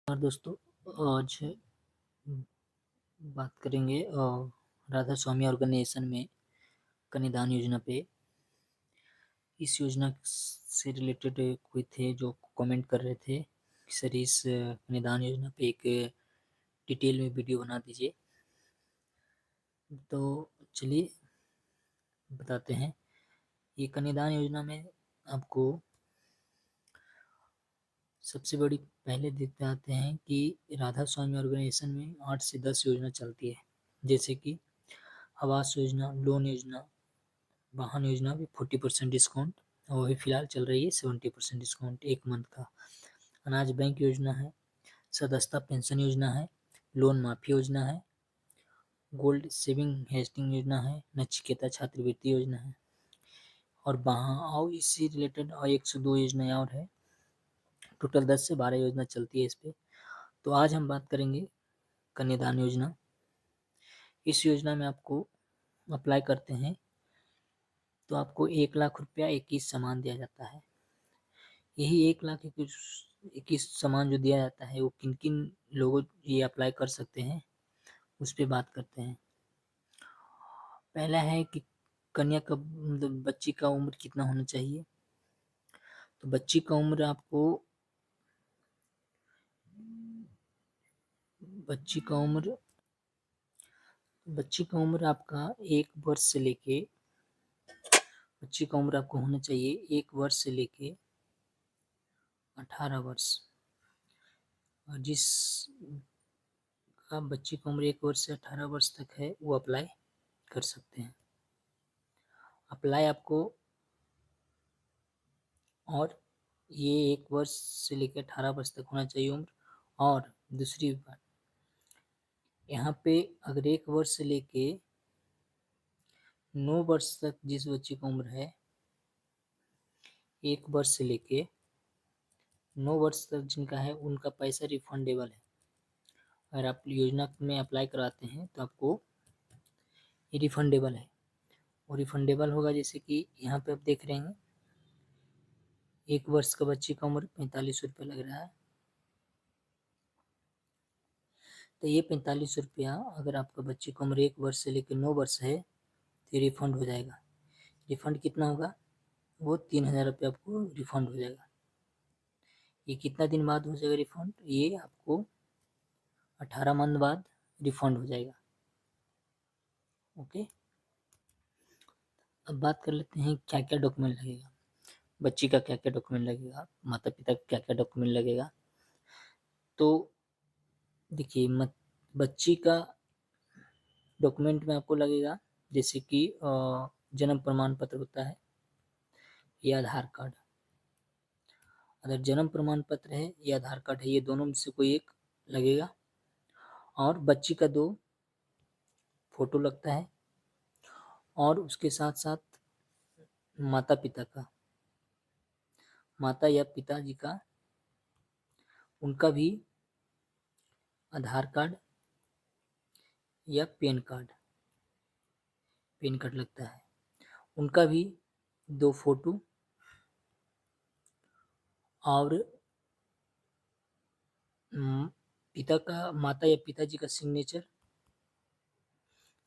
और दोस्तों, आज बात करेंगे राधा स्वामी ऑर्गेनाइजेशन में कन्यादान योजना पे। इस योजना से रिलेटेड कोई थे जो कमेंट कर रहे थे कि सर इस कन्यादान योजना पे एक डिटेल में वीडियो बना दीजिए। तो चलिए बताते हैं। ये कन्यादान योजना में आपको सबसे बड़ी पहले देखते आते हैं कि राधा स्वामी ऑर्गेनाइजेशन में 8 से 10 योजना चलती है, जैसे कि आवास योजना, लोन योजना, वाहन योजना भी 40% डिस्काउंट, और अभी फिलहाल चल रही है 70% डिस्काउंट 1 मंथ का। अनाज बैंक योजना है, सदस्यता पेंशन योजना है, लोन माफी योजना है, गोल्ड सेविंग हेस्टिंग योजना है, नचिकेता छात्रवृत्ति योजना है, और वहाँ और इससे रिलेटेड और 102 योजनाएं और है। टोटल 10 से 12 योजना चलती है इस पे। तो आज हम बात करेंगे कन्यादान योजना। इस योजना में आपको अप्लाई करते हैं तो आपको 1 लाख रुपया 21 सामान दिया जाता है। यही 1 लाख 21 सामान जो दिया जाता है वो किन किन लोगों ये अप्लाई कर सकते हैं उस पर बात करते हैं। पहला है कि कन्या का मतलब बच्ची का उम्र कितना होना चाहिए। तो बच्ची का उम्र आपको बच्ची का उम्र बच्ची का उम्र आपका 1 वर्ष से लेके बच्ची का उम्र आपको होना चाहिए 1 वर्ष से लेके 18 वर्ष। और जिस का बच्ची की उम्र 1 वर्ष से 18 वर्ष तक है वो अप्लाई कर सकते हैं। अप्लाई आपको और ये 1 वर्ष से लेकर 18 वर्ष तक होना चाहिए उम्र। और दूसरी बात, यहाँ पे अगर 1 वर्ष से लेके 9 वर्ष तक जिस बच्ची की उम्र है, 1 वर्ष से लेके 9 वर्ष तक जिनका है उनका पैसा रिफंडेबल है। अगर आप योजना में अप्लाई कराते हैं तो आपको ये रिफंडेबल है। और रिफंडेबल होगा जैसे कि यहाँ पे आप देख रहे हैं 1 वर्ष का बच्ची का उम्र 45 रुपये लग रहा है। तो ये 45 रुपया अगर आपका बच्ची की उम्र 1 वर्ष से लेकर 9 वर्ष है तो ये रिफंड हो जाएगा। रिफंड कितना होगा, वो 3000 रुपये आपको रिफंड हो जाएगा। ये कितना दिन बाद हो जाएगा रिफंड, ये आपको 18 मंथ बाद रिफंड हो जाएगा। ओके, अब बात कर लेते हैं क्या क्या डॉक्यूमेंट लगेगा, बच्ची का क्या क्या डॉक्यूमेंट लगेगा, माता पिता का क्या क्या डॉक्यूमेंट लगेगा। तो देखिए, बच्ची का डॉक्यूमेंट में आपको लगेगा जैसे कि जन्म प्रमाण पत्र होता है या आधार कार्ड। अगर जन्म प्रमाण पत्र है या आधार कार्ड है, ये दोनों में से कोई एक लगेगा। और बच्ची का 2 फोटो लगता है, और उसके साथ साथ माता पिता का, माता या पिताजी का, उनका भी आधार कार्ड या पैन कार्ड लगता है, उनका भी 2 फोटो, और पिता का, माता या पिताजी का सिग्नेचर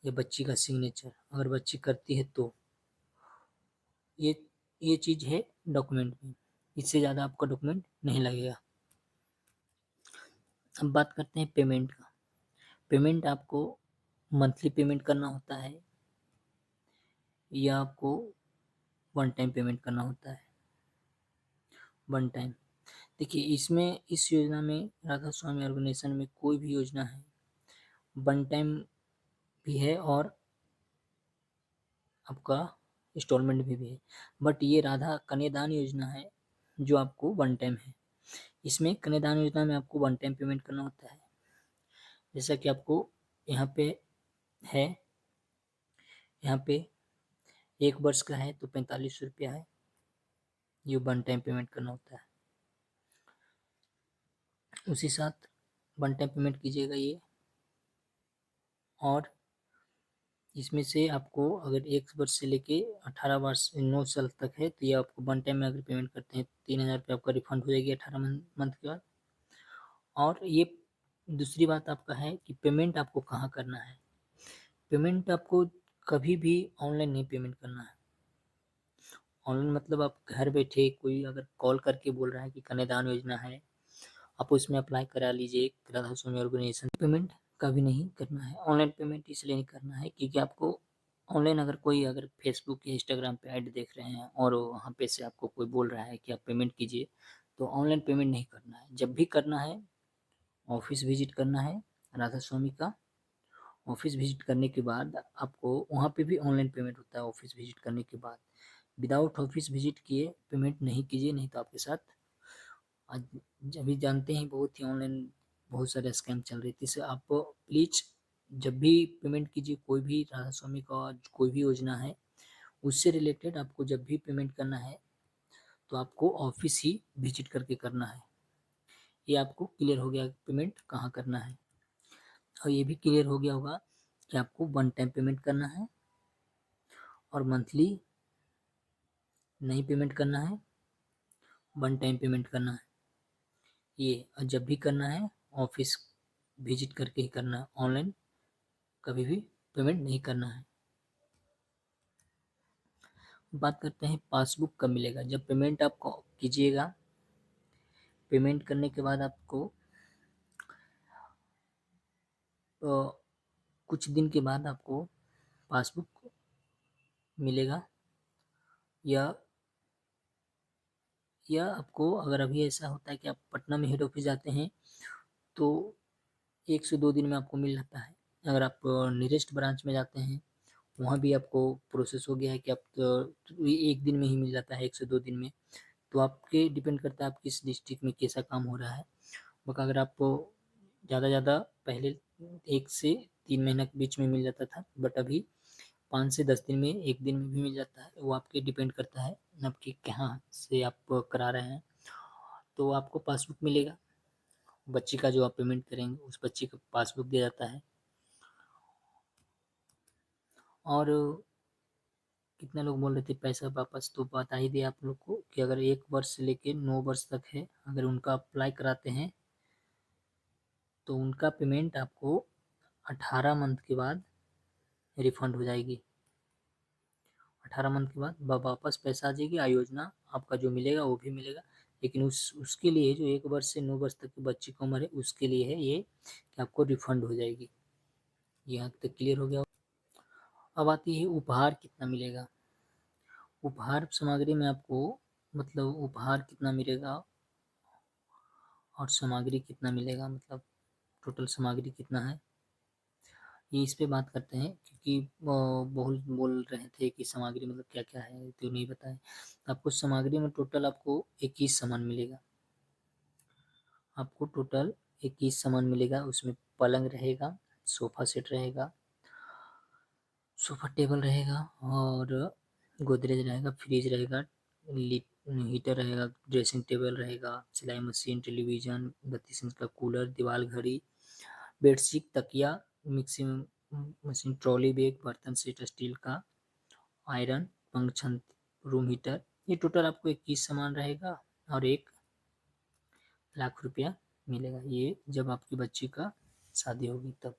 या बच्ची का सिग्नेचर अगर बच्ची करती है तो ये ये चीज़ है डॉक्यूमेंट में। इससे ज़्यादा आपका डॉक्यूमेंट नहीं लगेगा। अब बात करते हैं पेमेंट का। पेमेंट आपको मंथली पेमेंट करना होता है या आपको वन टाइम पेमेंट करना होता है। वन टाइम, देखिए इसमें इस योजना में राधा स्वामी ऑर्गेनाइजेशन में कोई भी योजना है वन टाइम भी है और आपका इंस्टॉलमेंट भी है। बट ये राधा कन्यादान योजना है जो आपको वन टाइम है। इसमें कन्यादान योजना में आपको वन टाइम पेमेंट करना होता है। जैसा कि आपको यहाँ पे है, यहाँ पे 1 वर्ष का है तो 45 रुपया है, ये वन टाइम पेमेंट करना होता है। उसी साथ वन टाइम पेमेंट कीजिएगा ये। और इसमें से आपको अगर 1 वर्ष से लेके 18 वर्ष 9 साल तक है तो ये आपको वन टाइम में अगर पेमेंट करते हैं 3000 रुपये आपका रिफंड हो जाएगी 18 मंथ के बाद। और ये दूसरी बात आपका है कि पेमेंट आपको कहाँ करना है। पेमेंट आपको कभी भी ऑनलाइन नहीं पेमेंट करना है। ऑनलाइन मतलब आप घर बैठे कोई अगर कॉल करके बोल रहा है कि कन्यादान योजना है, आप उसमें अप्लाई करा लीजिए राधा स्वामी ऑर्गेनाइजेशन। पेमेंट कभी नहीं करना है। ऑनलाइन पेमेंट इसलिए नहीं करना है क्योंकि आपको ऑनलाइन अगर फेसबुक या इंस्टाग्राम पे ऐड देख रहे हैं और वहाँ पे से आपको कोई बोल रहा है कि आप पेमेंट कीजिए, तो ऑनलाइन पेमेंट नहीं करना है। जब भी करना है ऑफिस विजिट करना है राधा स्वामी का। ऑफिस विजिट करने के बाद आपको वहाँ पे भी ऑनलाइन पेमेंट होता है। ऑफिस विजिट करने के बाद विदाउट ऑफिस विजिट किए पेमेंट नहीं कीजिए, नहीं तो आपके साथ आज अभी जानते हैं बहुत ही ऑनलाइन बहुत सारे स्कैम चल रहे थे। इससे आप प्लीज जब भी पेमेंट कीजिए कोई भी राधा स्वामी का कोई भी योजना है उससे रिलेटेड आपको जब भी पेमेंट करना है तो आपको ऑफिस ही विजिट करके करना है। ये आपको क्लियर हो गया पेमेंट कहाँ करना है। और ये भी क्लियर हो गया होगा कि आपको वन टाइम पेमेंट करना है और मंथली नहीं पेमेंट करना है, वन टाइम पेमेंट करना है। ये जब भी करना है ऑफिस विजिट करके ही करना है, ऑनलाइन कभी भी पेमेंट नहीं करना है। बात करते हैं पासबुक कब मिलेगा। जब पेमेंट आप कीजिएगा, पेमेंट करने के बाद आपको कुछ दिन के बाद आपको पासबुक मिलेगा। या आपको अगर अभी ऐसा होता है कि आप पटना में हेड ऑफिस जाते हैं तो 1 से 2 दिन में आपको मिल जाता है। अगर आप नियरेस्ट ब्रांच में जाते हैं वहाँ भी आपको प्रोसेस हो गया है कि आप 1 दिन में ही मिल जाता है, 1 से 2 दिन में। तो आपके डिपेंड करता है आप किस डिस्ट्रिक्ट में कैसा काम हो रहा है। मगर अगर आप ज़्यादा ज़्यादा पहले 1 से 3 महीना के बीच में मिल जाता था, बट अभी 5 से 10 दिन में 1 दिन में भी मिल जाता है। वो आपके डिपेंड करता है आपके कहाँ से आप करा रहे हैं। तो आपको पासबुक मिलेगा, बच्ची का जो आप पेमेंट करेंगे उस बच्ची का पासबुक दिया जाता है। और कितने लोग बोल रहे थे पैसा वापस, तो बता ही दिया आप लोग को कि अगर 1 वर्ष से लेके 9 वर्ष तक है अगर उनका अप्लाई कराते हैं तो उनका पेमेंट आपको 18 मंथ के बाद रिफंड हो जाएगी। 18 मंथ के बाद वापस पैसा आ जाएगी। योजना आपका जो मिलेगा वो भी मिलेगा, लेकिन उसके लिए जो 1 वर्ष से 9 वर्ष तक की बच्ची की उम्र है उसके लिए है ये कि आपको रिफंड हो जाएगी। यहाँ तक क्लियर हो गया। अब आती है उपहार कितना मिलेगा। उपहार सामग्री में आपको मतलब उपहार कितना मिलेगा और सामग्री कितना मिलेगा, मतलब टोटल सामग्री कितना है, ये इस पे बात करते हैं। क्योंकि बहुत बोल रहे थे कि सामग्री मतलब क्या क्या है तो नहीं बताए। आपको सामग्री में टोटल आपको 21 सामान मिलेगा। आपको टोटल 21 सामान मिलेगा। उसमें पलंग रहेगा, सोफा सेट रहेगा, सोफा टेबल रहेगा और गोदरेज रहेगा, फ्रिज रहेगा, हीटर रहेगा, ड्रेसिंग टेबल रहेगा, सिलाई मशीन, टेलीविज़न, 32 इंच का कूलर, दीवार घड़ी, बेडशीट, तकिया, मिक्सी मशीन, ट्रॉली बैग, बर्तन सेट स्टील का, आयरन, पंखा, रूम हीटर। ये टोटल आपको 21 सामान रहेगा और 1 लाख रुपया मिलेगा। ये जब आपकी बच्ची का शादी होगी तब।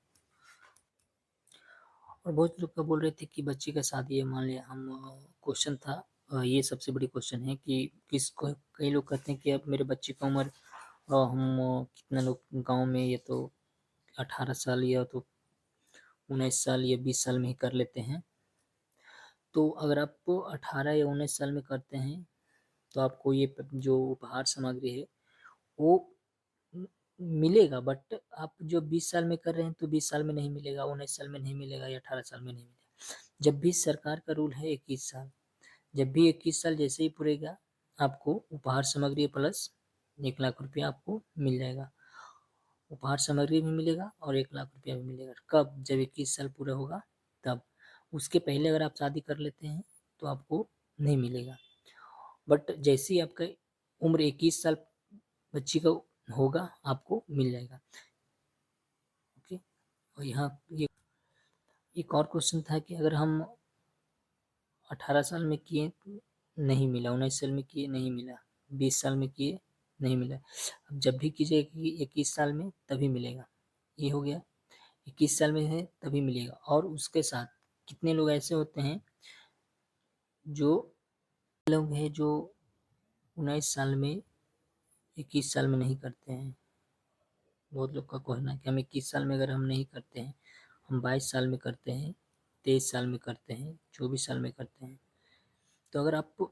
और बहुत लोग का बोल रहे थे कि बच्ची का शादी है, मान लिया हम क्वेश्चन था ये सबसे बड़ी क्वेश्चन है कि किसको कई लोग कहते हैं कि अब मेरे बच्चे की उम्र हम कितना लोग गांव में ये तो 18 साल या तो 19 साल या 20 साल में ही कर लेते हैं। तो अगर आप 18 या 19 साल में करते हैं तो आपको ये जो उपहार सामग्री है वो मिलेगा। बट आप जो 20 साल में कर रहे हैं तो 20 साल में नहीं मिलेगा, 19 साल में नहीं मिलेगा या 18 साल में नहीं मिलेगा। जब भी सरकार का रूल है 21 साल, जब भी 21 साल जैसे ही पूरेगा आपको उपहार सामग्री प्लस 1 लाख रुपया आपको मिल जाएगा। उपहार सामग्री भी मिलेगा और 1 लाख रुपया भी मिलेगा। कब? जब 21 साल पूरा होगा तब। उसके पहले अगर आप शादी कर लेते हैं तो आपको नहीं मिलेगा। बट जैसे ही आपका उम्र 21 साल बच्ची का होगा आपको मिल जाएगा। ओके। और यहाँ ये एक और क्वेश्चन था कि अगर हम 18 साल में किए नहीं मिला, 19 साल में किए नहीं मिला, 20 साल में किए नहीं मिला। अब जब भी कीजिएगा कि 21 साल में तभी मिलेगा। ये हो गया, 21 साल में है तभी मिलेगा। और उसके साथ कितने लोग ऐसे होते हैं जो लोग हैं जो 19 साल में 21 साल में नहीं करते हैं। बहुत लोग का कहना है कि हम 21 साल में अगर हम नहीं करते हैं, हम 22 साल में करते हैं, 23 साल में करते हैं, 24 साल में करते हैं। तो अगर आप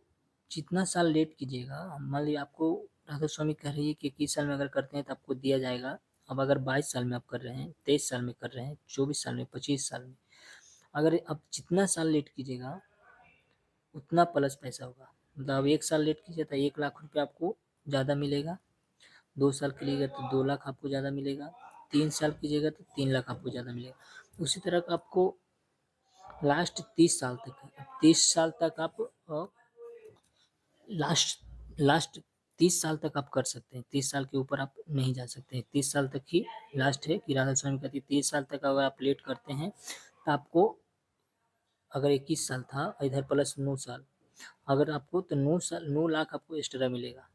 जितना साल लेट कीजिएगा, मान लीजिए आपको राधा स्वामी कह रही है कि 21 साल में अगर करते हैं तो आपको दिया जाएगा। अब अगर 22 साल में आप कर रहे हैं, 23 साल में कर रहे हैं, 24 साल में, 25 साल में, अगर आप जितना साल लेट कीजिएगा उतना प्लस पैसा होगा। मतलब अब 1 साल लेट कीजिए तो 1 लाख रुपये आपको ज़्यादा मिलेगा, 2 साल कीजिएगा तो 2 लाख आपको ज़्यादा मिलेगा, 3 साल कीजिएगा तो 3 लाख आपको ज़्यादा मिलेगा। उसी तरह का आपको लास्ट 30 साल तक है। 30 साल तक आप लास्ट लास्ट 30 साल तक आप कर सकते हैं। 30 साल के ऊपर आप नहीं जा सकते हैं। 30 साल तक ही लास्ट है कि राधा स्वामी कहती है 30 साल तक अगर आप लेट करते हैं तो आपको, अगर 21 साल था इधर प्लस 9 साल, अगर आपको तो 9 लाख आपको एक्स्ट्रा मिलेगा।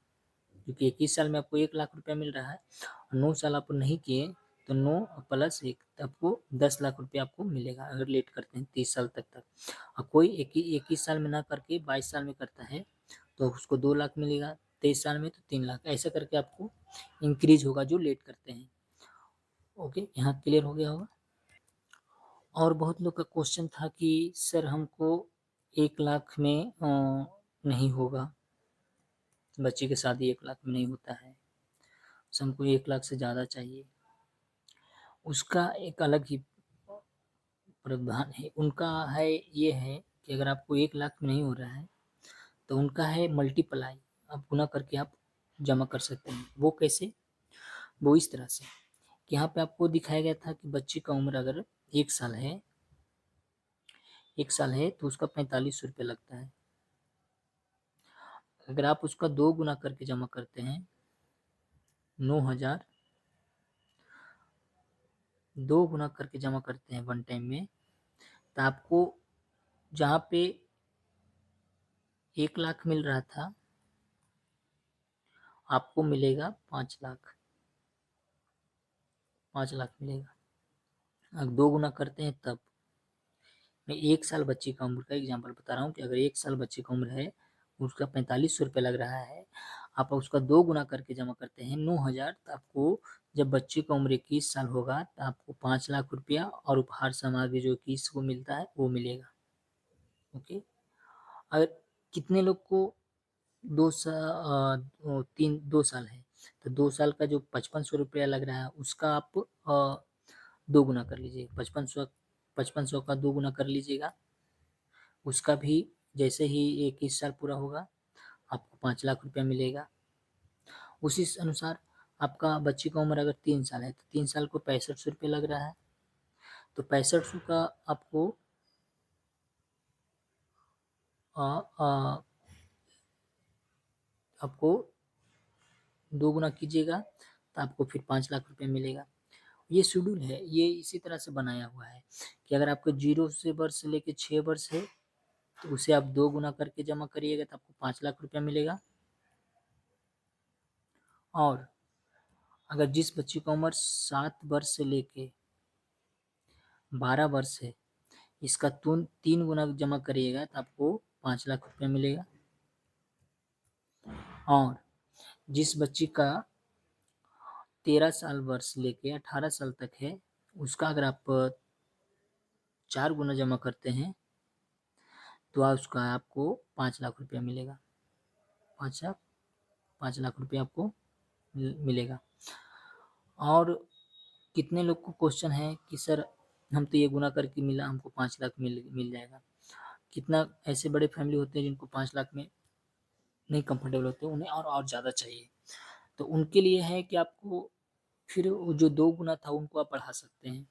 क्योंकि 21 साल में आपको 1 लाख रुपया मिल रहा है और 9 साल आप नहीं किए तो 9 प्लस 1 आपको 10 लाख रुपया आपको मिलेगा अगर लेट करते हैं 30 साल तक। और कोई 21 साल में ना करके 22 साल में करता है तो उसको 2 लाख मिलेगा, 23 साल में तो 3 लाख, ऐसा करके आपको इंक्रीज होगा जो लेट करते हैं। ओके, यहाँ क्लियर हो गया होगा। और बहुत लोग का क्वेश्चन था कि सर हमको 1 लाख में नहीं होगा, बच्चे की शादी 1 लाख में नहीं होता है, हमको 1 लाख से ज़्यादा चाहिए। उसका एक अलग ही प्रावधान है। उनका है, ये है कि अगर आपको 1 लाख में नहीं हो रहा है तो उनका है मल्टीप्लाई, आप गुना करके आप जमा कर सकते हैं। वो कैसे? वो इस तरह से कि यहाँ पे आपको दिखाया गया था कि बच्चे का उम्र अगर 1 साल है, 1 साल है तो उसका 4500 रुपये लगता है। अगर आप उसका 2 गुना करके जमा करते हैं, 9,000, 2 गुना करके जमा करते हैं वन टाइम में, तो आपको जहाँ पे 1 लाख मिल रहा था आपको मिलेगा 5 लाख, 5 लाख मिलेगा। अगर 2 गुना करते हैं तब, मैं 1 साल बच्चे का उम्र का एग्जाम्पल बता रहा हूँ कि अगर 1 साल बच्चे का उम्र है, उसका 4500 रुपये लग रहा है, आप उसका 2 गुना करके जमा करते हैं 9,000, तो आपको जब बच्चे का उम्र 21 साल होगा तो आपको 5 लाख रुपया और उपहार सामग्री जो 21 को मिलता है वो मिलेगा। ओके, अगर कितने लोग को 2 साल है तो 2 साल का जो 5500 रुपया लग रहा है उसका आप 2 गुना कर लीजिए। 5500 का 2 गुना कर लीजिएगा। उसका भी जैसे ही 21 साल पूरा होगा आपको 5 लाख रुपया मिलेगा। उसी अनुसार आपका बच्चे का उम्र अगर 3 साल है तो 3 साल को 6500 रुपये लग रहा है, तो 6500 का आपको आ, आ, आपको 2 गुना कीजिएगा तो आपको फिर 5 लाख रुपये मिलेगा। ये शेड्यूल है, ये इसी तरह से बनाया हुआ है कि अगर आपको 0 से वर्ष से लेके 6 वर्ष है तो उसे आप 2 गुना करके जमा करिएगा तो आपको 5 लाख रुपया मिलेगा। और अगर जिस बच्चे का उम्र 7 वर्ष से लेके 12 वर्ष है, इसका 3 गुना जमा करिएगा तो आपको 5 लाख रुपया मिलेगा। और जिस बच्चे का 13 साल वर्ष लेके 18 साल तक है, उसका अगर आप 4 गुना जमा करते हैं तो उसका आपको 5 लाख रुपया मिलेगा। 5 लाख रुपया आपको मिलेगा। और कितने लोग को क्वेश्चन है कि सर हम तो ये गुना करके मिला, हमको 5 लाख मिल जाएगा। कितना ऐसे बड़े फैमिली होते हैं जिनको 5 लाख में नहीं कंफर्टेबल होते, उन्हें और ज़्यादा चाहिए। तो उनके लिए है कि आपको फिर जो 2 गुना था उनको आप बढ़ा सकते हैं।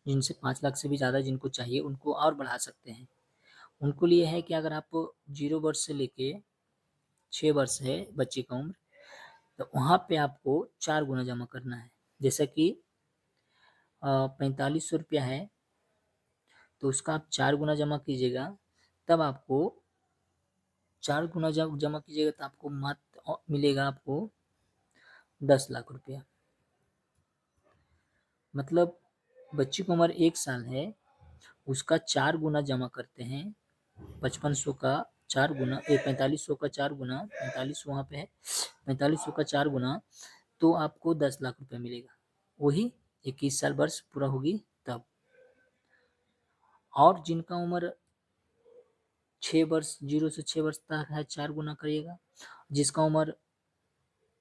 जिनसे 5 लाख से भी ज़्यादा जिनको चाहिए उनको और बढ़ा सकते हैं। उनको लिए है कि अगर आप 0 वर्ष से लेके 6 वर्ष है बच्चे का उम्र, तो वहाँ पे आपको 4 गुना जमा करना है। जैसा कि 4500 रुपया है तो उसका आप 4 गुना जमा कीजिएगा, तब आपको 4 गुना जब जमा कीजिएगा तो आपको मात्र तो मिलेगा आपको 10 लाख रुपया। मतलब बच्ची की उम्र 1 साल है, उसका 4 गुना जमा करते हैं, 5500 का 4 गुना 4500 का 4 गुना, 45 वहाँ पे है, 4500 का 4 गुना, तो आपको 10 लाख रुपया मिलेगा। वही 21 साल वर्ष पूरा होगी तब। और जिनका उम्र 6 वर्ष 0 से 6 वर्ष तक है, 4 गुना करिएगा। जिसका उम्र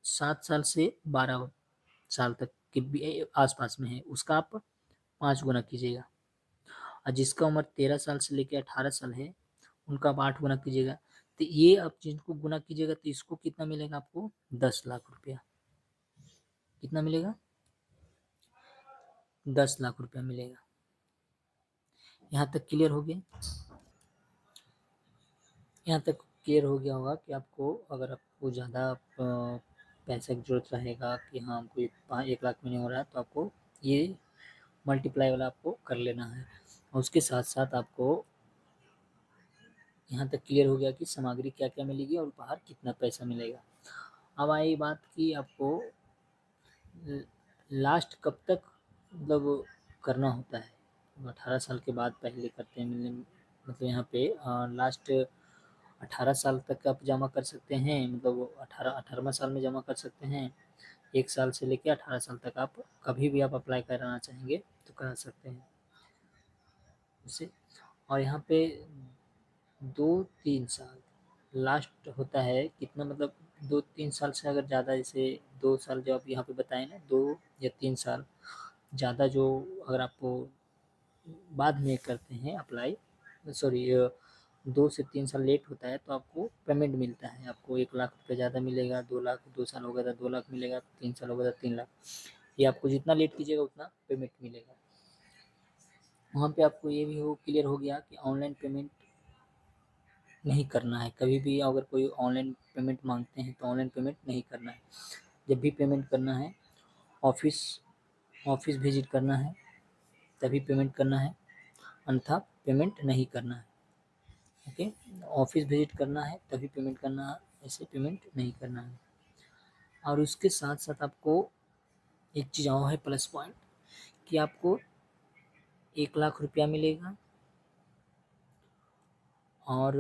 7 साल से 12 साल तक के आसपास में है, उसका आप 5 गुना कीजिएगा। और जिसका उम्र 13 साल से लेकर 18 साल है, उनका आप 8 गुना कीजिएगा। तो ये आप जिनको गुना कीजिएगा तो इसको कितना मिलेगा आपको? 10 लाख रुपया। कितना मिलेगा? 10 लाख रुपया मिलेगा। यहाँ तक क्लियर हो गया? यहाँ तक क्लियर हो गया होगा कि आपको अगर आपको ज़्यादा पैसे की ज़रूरत रहेगा कि हाँ हमको 1 लाख में नहीं हो रहा है, तो आपको ये मल्टीप्लाई वाला आपको कर लेना है। और उसके साथ साथ आपको यहाँ तक क्लियर हो गया कि सामग्री क्या क्या मिलेगी और उपहार कितना पैसा मिलेगा। अब आई बात कि आपको लास्ट कब तक मतलब करना होता है। 18 साल के बाद पहले करते हैं, मतलब यहाँ पे लास्ट 18 साल तक आप जमा कर सकते हैं, मतलब 18वां साल में जमा कर सकते हैं। 1 साल से लेकर 18 साल तक आप कभी भी आप अप्लाई कराना चाहेंगे तो करा सकते हैं उसे। और यहाँ पे 2-3 साल लास्ट होता है कितना, मतलब 2-3 साल से अगर ज़्यादा, जैसे 2 साल जो आप यहाँ पे बताए ना, 2 या 3 साल ज़्यादा जो अगर आपको बाद में करते हैं अप्लाई, सॉरी 2 से 3 साल लेट होता है तो आपको पेमेंट मिलता है। आपको 1 लाख रुपये ज़्यादा मिलेगा, 2 लाख 2 साल हो गया था 2 लाख मिलेगा, 3 साल हो गया था 3 लाख। ये आपको जितना लेट कीजिएगा उतना पेमेंट मिलेगा। वहाँ पे आपको ये भी हो क्लियर हो गया कि ऑनलाइन पेमेंट नहीं करना है। कभी भी अगर कोई ऑनलाइन पेमेंट मांगते हैं तो ऑनलाइन पेमेंट नहीं करना है। जब भी पेमेंट करना है ऑफिस ऑफिस विजिट करना है तभी पेमेंट करना है, अन्यथा पेमेंट नहीं करना है। ओके, ऑफिस विजिट करना है तभी पेमेंट करना है, ऐसे पेमेंट नहीं करना है। और उसके साथ साथ आपको एक चीज़ और है प्लस पॉइंट, कि आपको 1 लाख रुपया मिलेगा और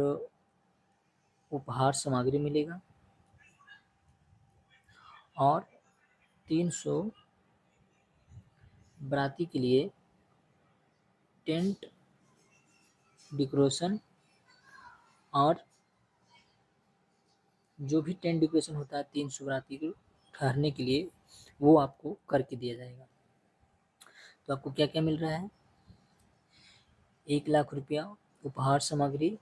उपहार सामग्री मिलेगा और 300 बराती के लिए टेंट डेकोरेशन, और जो भी टेंट डेकोरेशन होता है 300 बराती को ठहरने के लिए, वो आपको करके दिया जाएगा। तो आपको क्या क्या मिल रहा है? 1 लाख रुपया उपहार सामग्री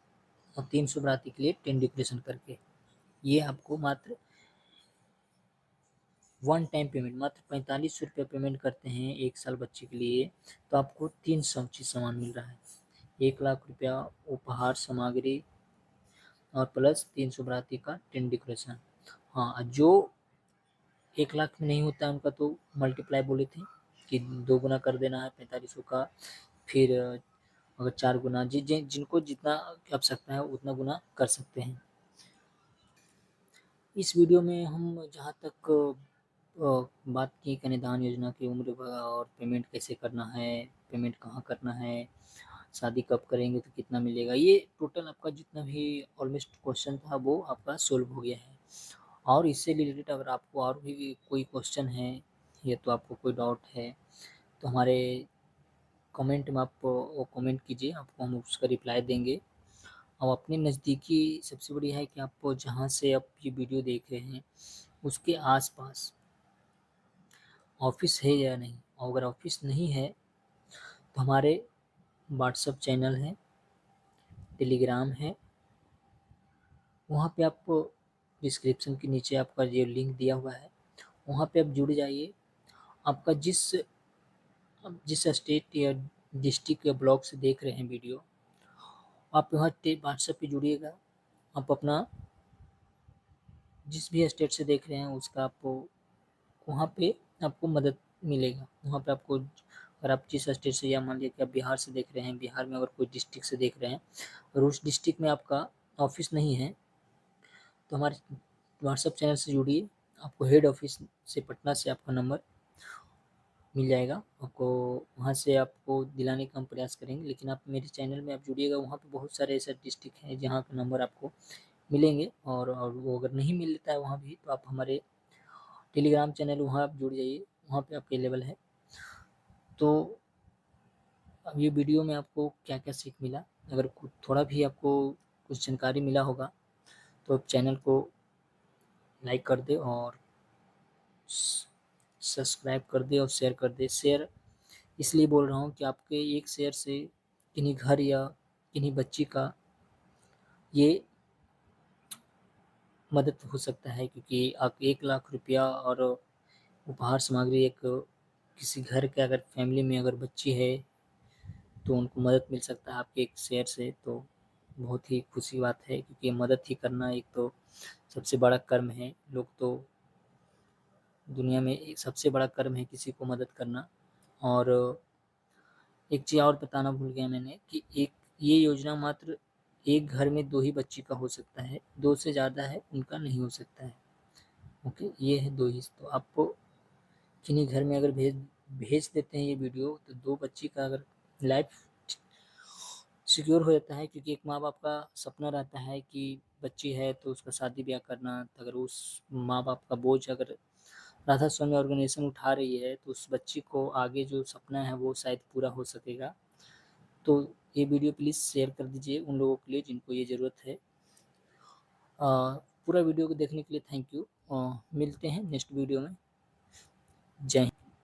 और 300 बराती के लिए टेंट डेकोरेशन करके। ये आपको मात्र वन टाइम पेमेंट, मात्र 4500 रुपये पेमेंट करते हैं 1 साल बच्चे के लिए, तो आपको 3 सब चीज़ सामान मिल रहा है। 1 लाख रुपया उपहार सामग्री और प्लस 300 बराती का टेंट डेकोरेशन। हाँ, जो 1 लाख में नहीं होता है उनका तो मल्टीप्लाई बोले थे कि 2 गुना कर देना है 4500 का, फिर अगर 4 गुना, जिनको जितना आवश्यकता है उतना गुना कर सकते हैं। इस वीडियो में हम जहाँ तक बात की कन्यादान योजना की उम्र और पेमेंट कैसे करना है, पेमेंट कहाँ करना है, शादी कब करेंगे तो कितना मिलेगा, ये टोटल आपका जितना भी ऑलमोस्ट क्वेश्चन था वो आपका सोल्व हो गया है। और इससे रिलेटेड अगर आपको और भी कोई क्वेश्चन है या तो आपको कोई डाउट है तो हमारे कमेंट में आप वो कमेंट कीजिए, आपको हम उसका रिप्लाई देंगे। और अपने नज़दीकी सबसे बड़ी है कि आप जहाँ से आप ये वीडियो देख रहे हैं उसके आसपास ऑफिस है या नहीं, और अगर ऑफिस नहीं है तो हमारे व्हाट्सएप चैनल है, टेलीग्राम है, वहाँ पे आप डिस्क्रिप्शन के नीचे आपका जो लिंक दिया हुआ है वहाँ पे आप जुड़ जाइए। आपका जिस स्टेट या डिस्ट्रिक्ट या ब्लॉक से देख रहे हैं वीडियो, आप वहाँ व्हाट्सएप पे जुड़िएगा। आप अपना जिस भी स्टेट से देख रहे हैं उसका आपको वहाँ पे आपको मदद मिलेगा। वहाँ पे आपको, अगर आप जिस स्टेट से, या मान लीजिए कि आप बिहार से देख रहे हैं, बिहार में अगर कोई डिस्ट्रिक्ट से देख रहे हैं और उस डिस्ट्रिक्ट में आपका ऑफिस नहीं है तो हमारे व्हाट्सएप चैनल से जुड़िए, आपको हेड ऑफिस से पटना से आपका नंबर मिल जाएगा, आपको वहाँ से आपको दिलाने का हम प्रयास करेंगे। लेकिन आप मेरे चैनल में आप जुड़िएगा, वहाँ पे बहुत सारे ऐसे डिस्ट्रिक्ट हैं जहाँ का नंबर आपको मिलेंगे, और वो अगर नहीं मिलता है वहाँ भी, तो आप हमारे टेलीग्राम चैनल वहाँ आप जुड़ जाइए, वहाँ पे अवेलेबल है। तो अब ये वीडियो में आपको क्या क्या सीख मिला, अगर थोड़ा भी आपको कुछ जानकारी मिला होगा तो आप चैनल को लाइक कर दे और सब्सक्राइब कर दे और शेयर कर दे। शेयर इसलिए बोल रहा हूँ कि आपके एक शेयर से किन्हीं घर या किन्हीं बच्ची का ये मदद हो सकता है, क्योंकि आप 1 लाख रुपया और उपहार सामग्री एक किसी घर के अगर फैमिली में अगर बच्ची है तो उनको मदद मिल सकता है आपके एक शेयर से। तो बहुत ही खुशी बात है, क्योंकि मदद ही करना एक तो सबसे बड़ा कर्म है। लोग तो दुनिया में एक सबसे बड़ा कर्म है किसी को मदद करना। और एक चीज़ और बताना भूल गया मैंने कि एक ये योजना मात्र एक घर में 2 ही बच्ची का हो सकता है, 2 से ज़्यादा है उनका नहीं हो सकता है। ओके, ये है 2 ही। तो आपको किन्हीं घर में अगर भेज भेज देते हैं ये वीडियो, तो 2 बच्ची का अगर लाइफ सिक्योर हो जाता है, क्योंकि एक माँ-बाप का सपना रहता है कि बच्ची है तो उसका शादी-ब्याह करना। तो अगर उस माँ-बाप का बोझ अगर राधा स्वामी ऑर्गेनाइजेशन उठा रही है, तो उस बच्ची को आगे जो सपना है वो शायद पूरा हो सकेगा। तो ये वीडियो प्लीज़ शेयर कर दीजिए उन लोगों के लिए जिनको ये ज़रूरत है। पूरा वीडियो को देखने के लिए थैंक यू। मिलते हैं नेक्स्ट वीडियो में। जय हिंद।